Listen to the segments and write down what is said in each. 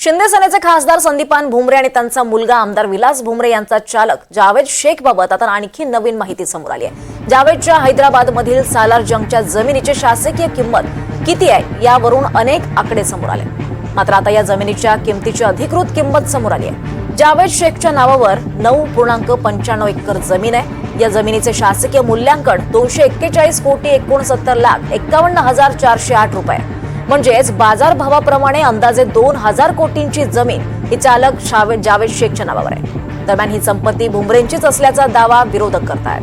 शिंदे सेनेचे खासदार संदीपान भुमरे आणि त्यांचा मुलगा आमदार विलास भुमरे यांचा चालक जावेद शेखबाबत आता आणखी नवीन माहिती समोर आली आहे। जावेदच्या हैदराबादमधील सालार जंगच्या जमिनीची शासकीय किंमत किती आहे यावरून अनेक आकडे समोर आले। मात्र आता या जमिनीच्या किमतीची अधिकृत किंमत समोर आली आहे। जावेद शेखच्या नावावर 9.95 एकर जमीन आहे। या जमिनीचे शासकीय मूल्यांकन 241 कोटी 69,51,408 रुपये, म्हणजेच बाजारभावाप्रमाणे अंदाजे 2000 कोटींची जमीन ही चालक जावेद शेखच्या नावावर आहे। दरम्यान ही संपत्ती भुमरेंचीच असल्याचा दावा विरोधक करतायत।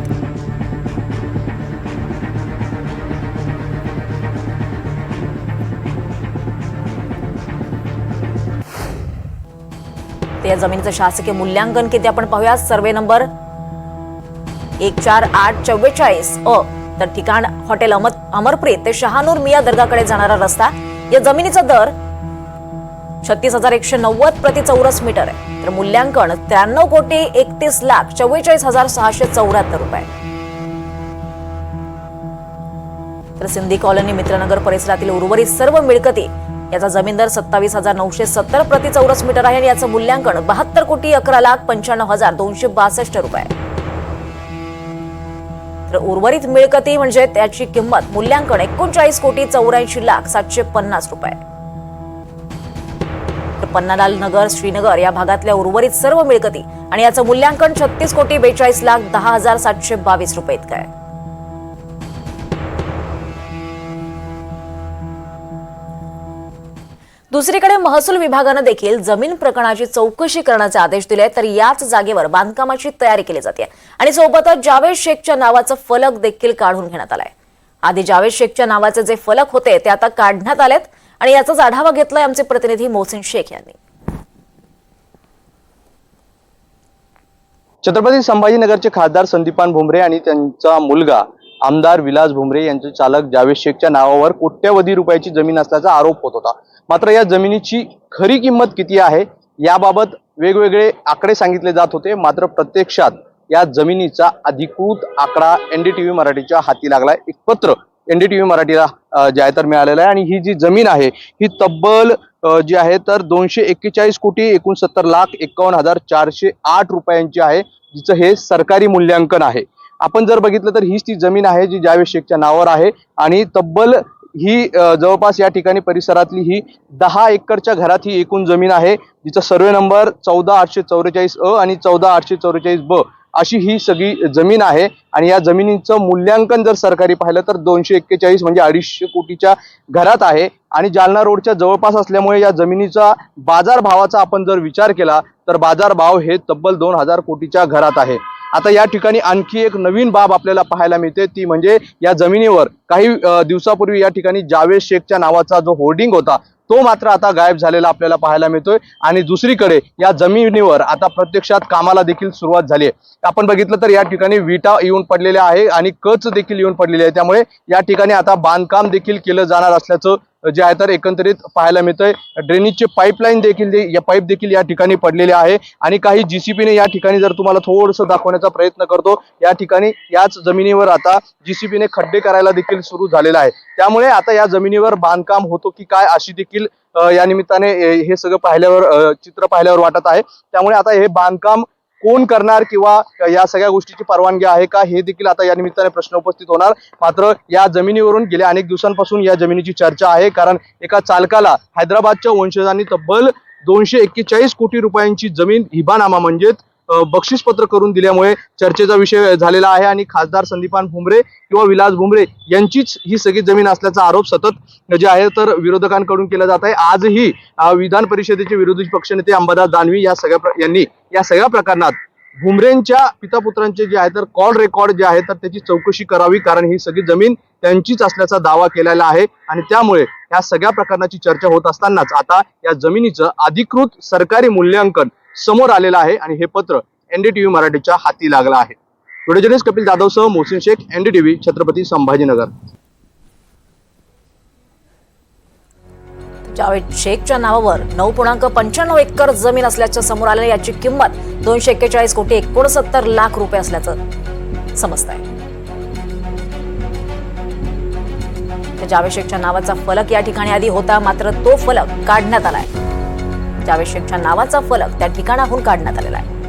या जमिनीचं शासकीय मूल्यांकन किती आपण पाहूया। सर्वे नंबर 14844 अ तर ठिकाण हॉटेल अमरप्रीत ते शहानूर मिया दर्गाकडे जाणारा रस्ता। या जमिनीचा दर 36,190 प्रति चौरस मीटर आहे, तर मूल्यांकन 93,31,44,674 रुपये। तर सिंधी कॉलनी मित्रनगर परिसरातील उर्वरित सर्व मिळकती याचा जमीन दर 27,970 प्रति चौरस मीटर आहे आणि याचं मूल्यांकन 72,11,95,262 रुपये। तर उर्वरित मिळकती म्हणजे त्याची किंमत मूल्यांकन 39,84,750 रुपये। तर पन्नालाल नगर श्रीनगर या भागातल्या उर्वरित सर्व मिळकती आणि याचं मूल्यांकन 36,42,10,722 रुपये इतकं आहे। दुसरीकडे महसूल विभागानं देखील जमीन प्रकरणाची चौकशी करण्याचे आदेश दिले, तर याच जागेवर बांधकामाची तयारी केली जाते आणि सोबतच जावेद शेखच्या नावाचं फलक देखील काढून घेण्यात आलाय। आधी जावेद शेखच्या नावाचे जे फलक होते ते आता काढण्यात आलेत आणि याचाच आढावा घेतलाय आमचे प्रतिनिधी मोहसिन शेख यांनी। छत्रपती संभाजीनगरचे खासदार संदीपान भुमरे आणि त्यांचा मुलगा आमदार विलास भुमरे यांचे चालक जावेद शेखच्या नावावर कोट्यवधी रुपयाची जमीन असल्याचा आरोप होत होता। मात्र या जमिनीची खरी किंमत किती आहे याबाबत वेगवेगळे आकडे सांगितले जात होते, मात्र प्रत्यक्षात या जमिनीचा अधिकृत आकडा एनडीटीव्ही मराठीच्या हाती लागलाय। एक पत्र एनडीटीव्ही मराठीला जे आहे तर मिळालेलं आहे आणि ही जी जमीन आहे ही तब्बल जी आहे तर 241,69,51,408 रुपयांची आहे, जिचं हे सरकारी मूल्यांकन आहे। आपण जर बघितलं तर हीच ती जमीन आहे जी जावेद शेखच्या नावावर आहे आणि तब्बल ही जवळपास या ठिकाणी परिसरातली ही 10 एकरच्या घरात ही एकूण जमीन आहे, जिचा सर्वे नंबर 14,844 अ आणि 14,844 ब अशी ही सगळी जमीन आहे। आणि या जमिनीचं मूल्यांकन जर सरकारी पाहिलं तर 241 म्हणजे 250 कोटीच्या घरात आहे आणि जालना रोडच्या जवळपास असल्यामुळे या जमिनीचा बाजारभावाचा आपण जर विचार केला तर बाजारभाव हे तब्बल 2000 कोटीच्या घरात आहे। आता या ठिकाणी आणखी एक नवीन बाब आपल्याला पाहायला मिळते, ती म्हणजे या जमिनीवर काही दिवसापूर्वी या ठिकाणी जावेद शेखच्या नावाचा जो होर्डिंग होता तो मात्र आता गायब झालेला आपल्याला पाहायला मिळतोय। आणि दुसरीकडे या जमिनीवर आता प्रत्यक्षात कामाला देखील सुरुवात झाली आहे। आपण बघितलं तर या ठिकाणी विटा येऊन पडलेल्या आहे आणि कच देखील येऊन पडलेली आहे, त्यामुळे या ठिकाणी आता बांधकाम देखील केलं जाणार असल्याचं जे आहे तर एकंदरीत पाहायला मिळतंय। ड्रेनेजचे पाईपलाईन देखील पाईप देखील या ठिकाणी पडलेले आहे आणि काही जीसीपीने या ठिकाणी जर तुम्हाला थोडंसं दाखवण्याचा प्रयत्न करतो, या ठिकाणी याच जमिनीवर आता जीसीपीने खड्डे करायला देखील सुरू झालेला आहे। त्यामुळे आता या जमिनीवर बांधकाम होतो की काय अशी देखील या निमित्ताने हे सगळं पाहिल्यावर चित्र पाहिल्यावर वाटत आहे। त्यामुळे आता हे बांधकाम कोण करणार किंवा या सगळ्या गोष्टीची परवानगी आहे का हे देखील आता या निमित्ताने प्रश्न उपस्थित होणार। मात्र या जमिनीवरून गेल्या अनेक दिवसांपासून या जमिनीची चर्चा आहे, कारण एका चालकाला हैदराबादच्या वंशजांनी तब्बल 241 कोटी रुपयांची जमीन हिबानामा म्हणजे बक्षीसपत्र करून दिल्यामुळे चर्चेचा विषय झालेला आहे आणि खासदार संदीपान भुमरे किंवा विलास भुमरे यांचीच ही सगळी जमीन असल्याचा आरोप सतत जे आहे तर विरोधकांकडून केला जात आहे। आजही विधान परिषदेचे विरोधी पक्षनेते अंबादास दानवे यांनी या सगळ्या प्रकरणात भुमरेंच्या पितापुत्रांचे जे आहे तर कॉल रेकॉर्ड जे आहे तर त्याची चौकशी करावी, कारण ही सगळी जमीन त्यांचीच असल्याचा दावा केलेला आहे। आणि त्यामुळे या सगळ्या प्रकरणाची चर्चा होत असतानाच आता या जमिनीचं अधिकृत सरकारी मूल्यांकन समोर आलेलं आहे आणि हे पत्र एनडीटीव्ही मराठीच्या हाती लागलं आहे। व्हिडिओ जर्नलिस्ट कपिल जाधव सह मोहसिन शेख, एनडीटीव्ही, छत्रपती संभाजीनगर। जावेद शेखच्या नावावर 9.95 एकर जमीन असल्याचं समोर आलं। याची किंमत 241,69,61,00,000 रुपये असल्याचं समजत आहे। जावेद शेखच्या नावाचा फलक या ठिकाणी आधी होता, मात्र तो फलक काढण्यात आलाय। जावेद शेखच्या नावाचा फलक त्या ठिकाणाहून काढण्यात आलेला आहे.